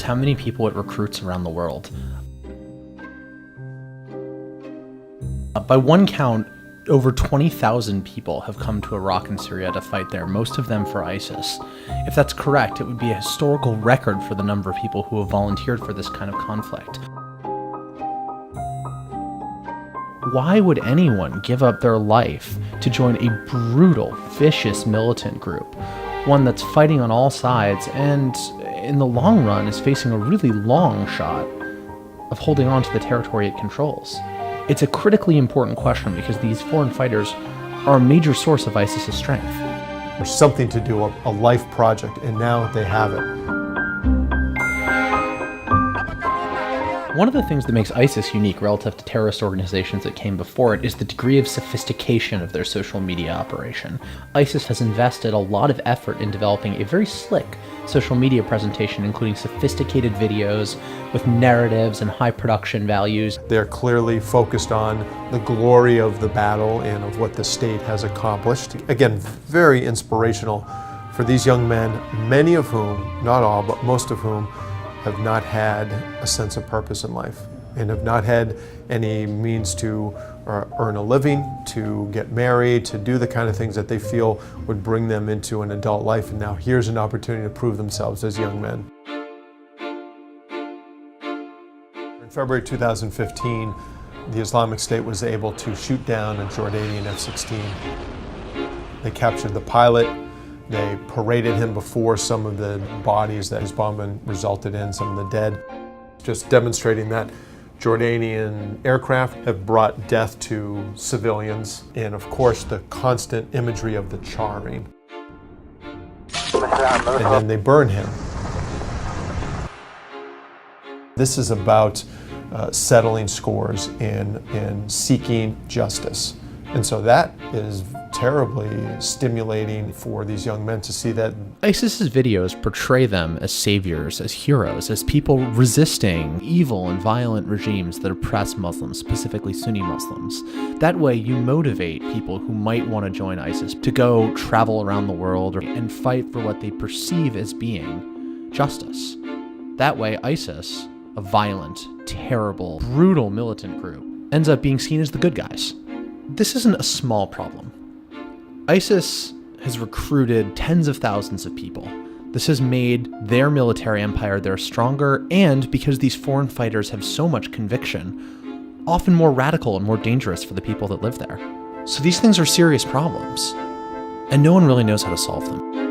How many people it recruits around the world. By one count, over 20,000 people have come to Iraq and Syria to fight there, most of them for ISIS. If that's correct, it would be a historical record for the number of people who have volunteered for this kind of conflict. Why would anyone give up their life to join a brutal, vicious militant group? One that's fighting on all sides and, in the long run, is facing a really long shot of holding on to the territory it controls. It's a critically important question because these foreign fighters are a major source of ISIS's strength. There's something to do, a life project, and now they have it. One of the things that makes ISIS unique relative to terrorist organizations that came before it is the degree of sophistication of their social media operation. ISIS has invested a lot of effort in developing a very slick social media presentation, including sophisticated videos with narratives and high production values. They're clearly focused on the glory of the battle and of what the state has accomplished. Again, very inspirational for these young men, many of whom, not all, but most of whom, have not had a sense of purpose in life and have not had any means to earn a living, to get married, to do the kind of things that they feel would bring them into an adult life. And now here's an opportunity to prove themselves as young men. In February 2015, the Islamic State was able to shoot down a Jordanian F-16. They captured the pilot. They paraded him before some of the bodies that his bombing resulted in, some of the dead. Just demonstrating that Jordanian aircraft have brought death to civilians, and of course the constant imagery of the charring. And then they burn him. This is about settling scores and seeking justice. And so that is terribly stimulating for these young men to see that. ISIS's videos portray them as saviors, as heroes, as people resisting evil and violent regimes that oppress Muslims, specifically Sunni Muslims. That way you motivate people who might want to join ISIS to go travel around the world and fight for what they perceive as being justice. That way ISIS, a violent, terrible, brutal militant group, ends up being seen as the good guys. This isn't a small problem. ISIS has recruited tens of thousands of people. This has made their military empire there stronger, and because these foreign fighters have so much conviction, often more radical and more dangerous for the people that live there. So these things are serious problems, and no one really knows how to solve them.